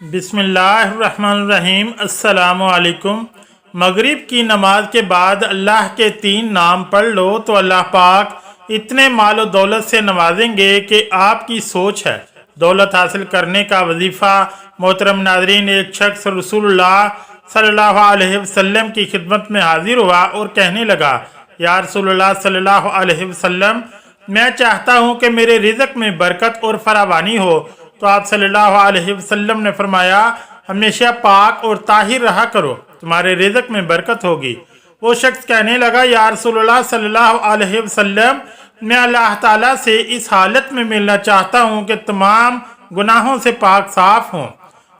बिस्मिल्लाहिर्रहमानिर्रहीम। अस्सलामुअलैकुम। मगरिब की नमाज के बाद अल्लाह के 3 नाम पढ़ लो तो अल्लाह पाक इतने मालो दौलत से नवाजेंगे कि आपकी सोच है। दौलत हासिल करने का वजीफ़ा। मोहतरम नाज़रीन, एक शख्स रसूलुल्लाह सल्लल्लाहु अलैहि वसल्लम की खिदमत में हाजिर हुआ और कहने लगा, या रसूलुल्लाह सल्लल्लाहु अलैहि वसल्लम, मैं चाहता हूँ कि मेरे रिज़्क़ में बरकत और फरावानी हो। तो आप सल्लल्लाहु अलैहि वसल्लम ने फरमाया, हमेशा पाक और ताहिर रहा करो, तुम्हारे रिज़्क़ में बरकत होगी। वो शख्स कहने लगा, या रसूलुल्लाह सल्लल्लाहु अलैहि वसल्लम, मैं अल्लाह ताला से इस हालत में मिलना चाहता हूँ कि तमाम गुनाहों से पाक साफ हों।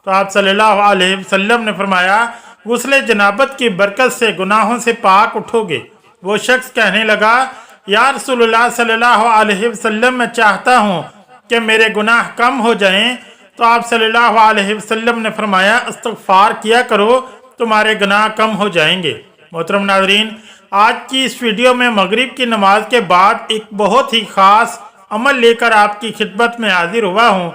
तो आप सल्लल्लाहु अलैहि वसल्लम ने फरमाया, गुस्ले जनाबत की बरकत से गुनाहों से पाक उठोगे। वो शख्स कहने लगा, या रसूलुल्लाह सल्लल्लाहु अलैहि वसल्लम, मैं चाहता हूँ कि मेरे गुनाह कम हो जाएं। तो आप सल्लल्लाहु अलैहि वसल्लम ने फरमाया, इस्तग़फ़ार किया करो, तुम्हारे गुनाह कम हो जाएंगे। मोहतरम नाज़रीन, आज की इस वीडियो में मगरिब की नमाज के बाद एक बहुत ही ख़ास अमल लेकर आपकी खिदमत में हाजिर हुआ हूँ,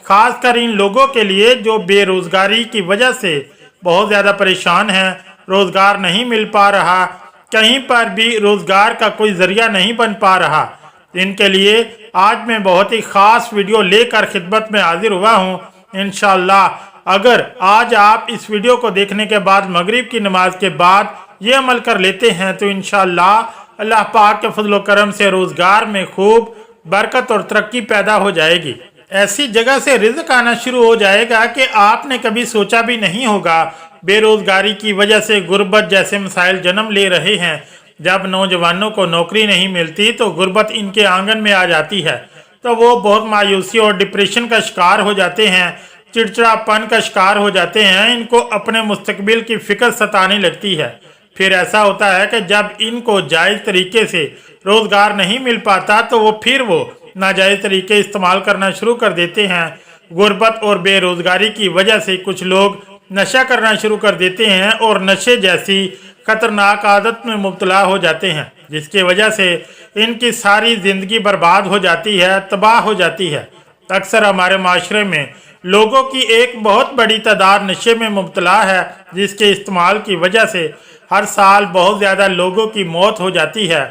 ख़ास कर इन लोगों के लिए जो बेरोज़गारी की वजह से बहुत ज़्यादा परेशान हैं, रोज़गार नहीं मिल पा रहा, कहीं पर भी रोज़गार का कोई ज़रिया नहीं बन पा रहा। इनके लिए आज मैं बहुत ही ख़ास वीडियो लेकर खिदमत में हाजिर हुआ हूँ। इंशाअल्लाह अगर आज आप इस वीडियो को देखने के बाद मगरिब की नमाज के बाद ये अमल कर लेते हैं तो इंशाअल्लाह अल्लाह पाक के फजल करम से रोज़गार में खूब बरकत और तरक्की पैदा हो जाएगी। ऐसी जगह से रिज़्क आना शुरू हो जाएगा कि आपने कभी सोचा भी नहीं होगा। बेरोज़गारी की वजह से गुर्बत जैसे मसाइल जन्म ले रहे हैं। जब नौजवानों को नौकरी नहीं मिलती तो गुर्बत इनके आंगन में आ जाती है, तो वो बहुत मायूसी और डिप्रेशन का शिकार हो जाते हैं, चिड़चिड़ापन का शिकार हो जाते हैं। इनको अपने मुस्तकबिल की फ़िक्र सताने लगती है। फिर ऐसा होता है कि जब इनको जायज़ तरीके से रोज़गार नहीं मिल पाता तो वो नाजायज़ तरीके इस्तेमाल करना शुरू कर देते हैं। गुर्बत और बेरोज़गारी की वजह से कुछ लोग नशा करना शुरू कर देते हैं और नशे जैसी खतरनाक आदत में मुब्तला हो जाते हैं, जिसकी वजह से इनकी सारी ज़िंदगी बर्बाद हो जाती है, तबाह हो जाती है। अक्सर हमारे माशरे में लोगों की एक बहुत बड़ी तादाद नशे में मुब्तला है, जिसके इस्तेमाल की वजह से हर साल बहुत ज़्यादा लोगों की मौत हो जाती है।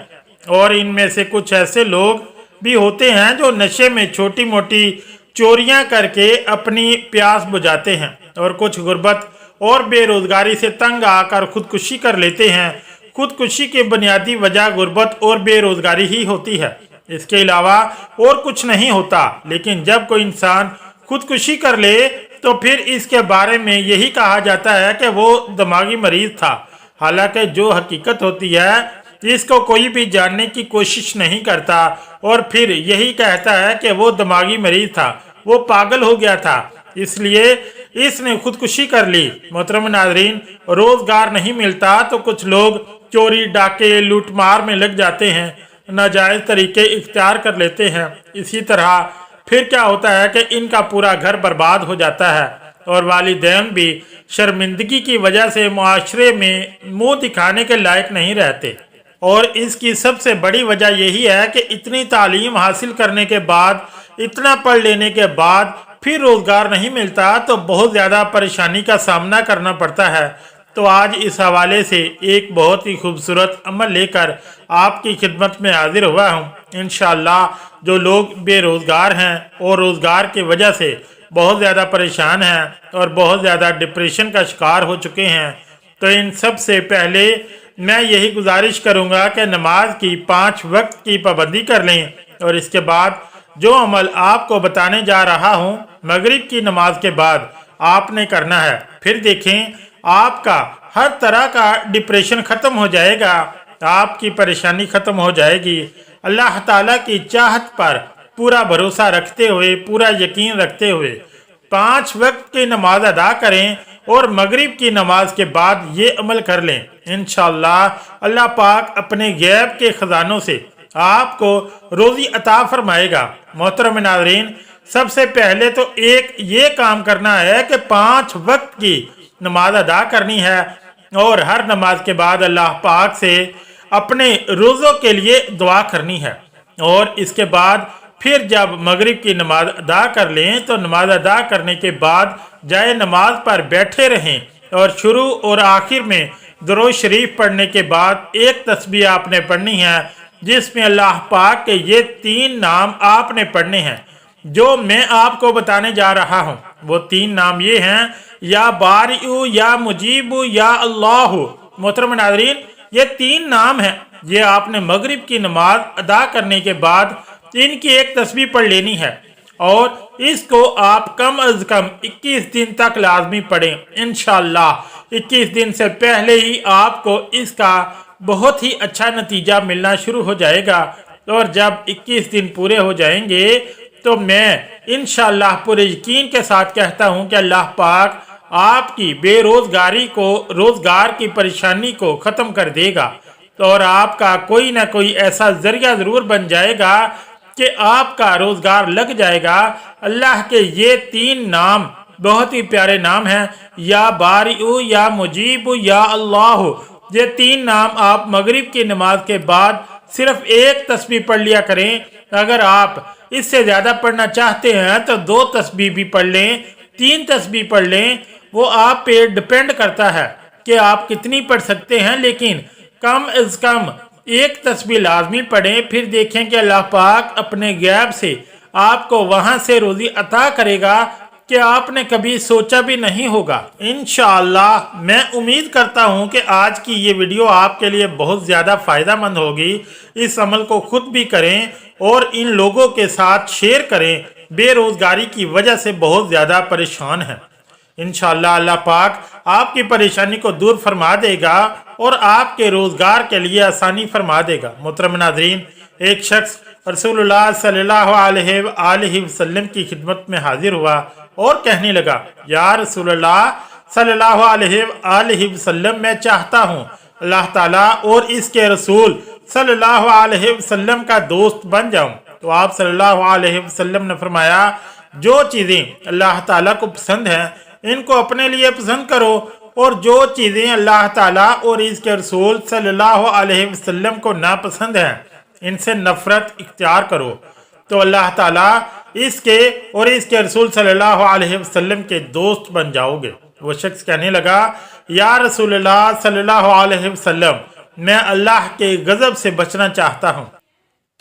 और इनमें से कुछ ऐसे लोग भी होते हैं जो नशे में छोटी मोटी चोरियां करके अपनी प्यास बुझाते हैं, और कुछ गुर्बत और बेरोज़गारी से तंग आकर खुदकुशी कर लेते हैं। खुदकुशी की बुनियादी वजह गुर्बत और बेरोज़गारी ही होती है, इसके अलावा और कुछ नहीं होता। लेकिन जब कोई इंसान खुदकुशी कर ले तो फिर इसके बारे में यही कहा जाता है कि वो दिमागी मरीज़ था। हालांकि जो हकीकत होती है इसको कोई भी जानने की कोशिश नहीं करता और फिर यही कहता है कि वो दिमागी मरीज़ था, वो पागल हो गया था, इसलिए इसने खुदकुशी कर ली। मोहतरम नाज़रीन, रोज़गार नहीं मिलता तो कुछ लोग चोरी डाके लूटमार में लग जाते हैं, नाजायज़ तरीके इख्तियार कर लेते हैं। इसी तरह फिर क्या होता है कि इनका पूरा घर बर्बाद हो जाता है और वालिदैन भी शर्मिंदगी की वजह से मुआशरे में मुंह दिखाने के लायक नहीं रहते। और इसकी सबसे बड़ी वजह यही है कि इतनी तालीम हासिल करने के बाद, इतना पढ़ लेने के बाद फिर रोज़गार नहीं मिलता तो बहुत ज़्यादा परेशानी का सामना करना पड़ता है। तो आज इस हवाले से एक बहुत ही खूबसूरत अमल लेकर आपकी खिदमत में हाजिर हुआ हूँ। इंशाअल्लाह जो लोग बेरोज़गार हैं और रोज़गार की वजह से बहुत ज़्यादा परेशान हैं और बहुत ज़्यादा डिप्रेशन का शिकार हो चुके हैं, तो इन सब से पहले मैं यही गुजारिश करूँगा कि नमाज की 5 वक्त की पाबंदी कर लें। और इसके बाद जो अमल आपको बताने जा रहा हूँ मगरिब की नमाज के बाद आपने करना है, फिर देखें आपका हर तरह का डिप्रेशन ख़त्म हो जाएगा, आपकी परेशानी ख़त्म हो जाएगी। अल्लाह ताला की चाहत पर पूरा भरोसा रखते हुए, पूरा यकीन रखते हुए 5 वक्त की नमाज अदा करें और मगरिब की नमाज के बाद ये अमल कर लें। इंशाअल्लाह अल्लाह पाक अपने गैब के ख़जानों से आपको रोज़ी अता फरमाएगा। मोहतरम नाज़रीन, सबसे पहले तो एक ये काम करना है कि 5 वक्त की नमाज अदा करनी है और हर नमाज के बाद अल्लाह पाक से अपने रोज़ों के लिए दुआ करनी है। और इसके बाद फिर जब मगरिब की नमाज अदा कर लें तो नमाज अदा करने के बाद जाए नमाज पर बैठे रहें और शुरू और आखिर में दुरूद शरीफ पढ़ने के बाद एक तस्बीह आपने पढ़नी है जिसमें अल्लाह पाक के ये 3 नाम आपने पढ़ने हैं। जो मैं आपको बताने जा रहा हूँ वो 3 नाम ये हैं, या बारिउ, या मुजीबु, या अल्लाह। मोहतरम नाज़रीन, ये 3 नाम हैं। ये आपने मगरिब की नमाज अदा करने के बाद इनकी एक तस्बीह पढ़ लेनी है और इसको आप कम अज कम 21 दिन तक लाजमी पढ़ें। इंशाअल्लाह 21 दिन से पहले ही आपको इसका बहुत ही अच्छा नतीजा मिलना शुरू हो जाएगा। और जब 21 दिन पूरे हो जाएंगे तो मैं इंशाअल्लाह पूरे यकीन के साथ कहता हूँ कि अल्लाह पाक आपकी बेरोजगारी को, रोजगार की परेशानी को ख़त्म कर देगा और आपका कोई ना कोई ऐसा जरिया ज़रूर बन जाएगा कि आपका रोजगार लग जाएगा। अल्लाह के ये 3 नाम बहुत ही प्यारे नाम हैं, या बारिउ, या मुजीबु, या अल्लाह। ये 3 नाम आप मगरिब की नमाज के बाद सिर्फ एक तस्बीह पढ़ लिया करें। अगर आप इससे ज़्यादा पढ़ना चाहते हैं तो 2 तस्बीह भी पढ़ लें, 3 तस्बीह पढ़ लें। वो आप पे डिपेंड करता है कि आप कितनी पढ़ सकते हैं, लेकिन कम अज़ कम एक तस्बीह लाजमी पढ़ें। फिर देखें कि अल्लाह पाक अपने गैब से आपको वहाँ से रोज़ी अता करेगा कि आपने कभी सोचा भी नहीं होगा। इंशाअल्लाह मैं उम्मीद करता हूँ कि आज की ये वीडियो आपके लिए बहुत ज़्यादा फ़ायदेमंद होगी। इस अमल को खुद भी करें और इन लोगों के साथ शेयर करें बेरोज़गारी की वजह से बहुत ज़्यादा परेशान हैं। इंशाअल्लाह अल्लाह पाक आपकी परेशानी को दूर फरमा देगा और आपके रोज़गार के लिए आसानी फरमा देगा। मोहतरम नाज़रीन, एक शख्स रसूलुल्लाह सल्लल्लाहु अलैहि वसल्लम की खिदमत में हाजिर हुआ और कहने लगा, या रसूलुल्लाह सल्लल्लाहु अलैहि वसल्लम, मैं चाहता हूँ अल्लाह ताला और इसके रसूल सल्लल्लाहु अलैहि वसल्लम का दोस्त बन जाऊँ। तो आप सल्लल्लाहु अलैहि वसल्लम ने फरमाया, जो चीज़ें अल्लाह ताला को पसंद हैं इनको अपने लिए पसंद करो, और जो चीज़ें अल्लाह ताला और इसके रसूल सल्लल्लाहु अलैहि वसल्लम को नापसंद हैं इनसे नफरत इख्तियार करो। तो अल्लाह ताला इसके और इसके रसूल सल्लल्लाहु अलैहि वसल्लम के दोस्त बन जाओगे। वो शख्स कहने लगा, या रसूलल्लाह सल्लल्लाहु अलैहि वसल्लम, मैं अल्लाह के गज़ब से बचना चाहता हूँ।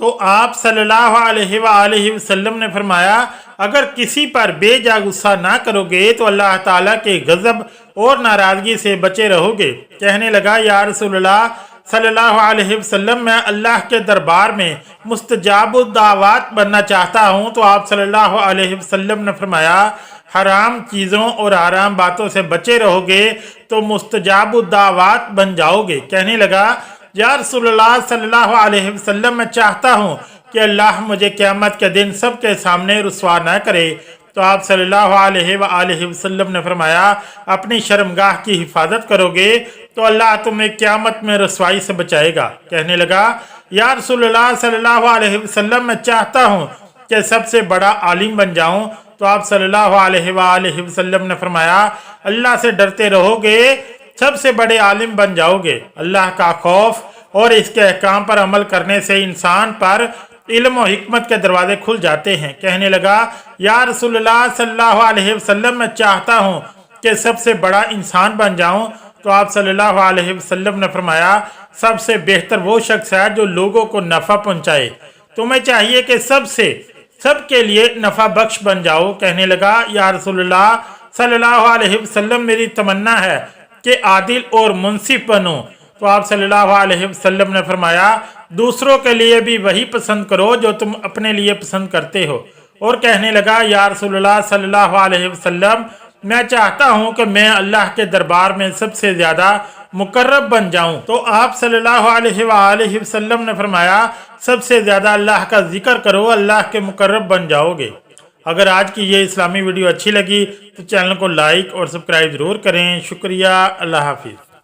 तो आप सल्लल्लाहु अलैहि वसल्लम ने फरमाया, अगर किसी पर बेजा गुस्सा ना करोगे तो अल्लाह ताला के गज़ब और नाराज़गी से बचे रहोगे। कहने लगा, या रसूलल्लाह सल्लल्लाहु अलैहि वसल्लम, मैं अल्लाह के दरबार में मुस्तजाबुद दावात बनना चाहता हूँ। तो आप सल्लल्लाहु अलैहि वसल्लम ने फरमाया, हराम चीज़ों और हराम बातों से बचे रहोगे तो मुस्तजाबुद दावात बन जाओगे। कहने लगा, या रसूलुल्लाह सल्लल्लाहु अलैहि वसल्लम, मैं चाहता हूँ कि अल्लाह मुझे क़यामत के दिन सबके सामने रुसवा न करे। तो आप सल्लल्लाहु अलैहि वसल्लम ने फरमाया, अपनी शर्मगाह की हिफाजत करोगे तो अल्लाह तुम्हें क़यामत में रसवाई से बचाएगा। कहने लगा, या रसूलुल्लाह सल्लल्लाहु अलैहि वसल्लम, मैं चाहता हूँ कि सबसे बड़ा आलिम बन जाऊँ। तो आप सल्लल्लाहु अलैहि वसल्लम ने फरमाया, अल्लाह से डरते रहोगे सबसे बड़े आलिम बन जाओगे। अल्लाह का खौफ और इसके अहकाम पर अमल करने से इंसान पर इल्म और हिकमत के दरवाजे खुल जाते हैं। कहने लगा, या रसूलुल्लाह सल्लल्लाहु अलैहि वसल्लम, मैं चाहता हूँ कि सबसे बड़ा इंसान बन जाऊँ। तो आप सल्लल्लाहु अलैहि वसल्लम ने फरमाया, सबसे बेहतर वो शख्स है जो लोगों को नफ़ा पहुँचाए। तुम्हें चाहिए कि सबके लिए नफ़ा बख्श बन जाओ। कहने लगा, या रसूलुल्लाह सल्लल्लाहु अलैहि वसल्लम, मेरी तमन्ना है कि आदिल और मुंसिफ बनो। तो आप सल्लल्लाहु अलैहि वसल्लम ने फरमाया, दूसरों के लिए भी वही पसंद करो जो तुम अपने लिए पसंद करते हो। और कहने लगा, या रसूलुल्लाह सल्लल्लाहु अलैहि वसल्लम, मैं चाहता हूँ कि मैं अल्लाह के दरबार में सबसे ज़्यादा मुकर्रब बन जाऊँ। तो आप सल्लल्लाहु अलैहि वसल्लम ने फरमाया, सबसे ज़्यादा अल्लाह का जिक्र करो, अल्लाह के मुकर्रब बन जाओगे। अगर आज की ये इस्लामी वीडियो अच्छी लगी तो चैनल को लाइक और सब्सक्राइब ज़रूर करें। शुक्रिया। अल्लाह हाफिज़।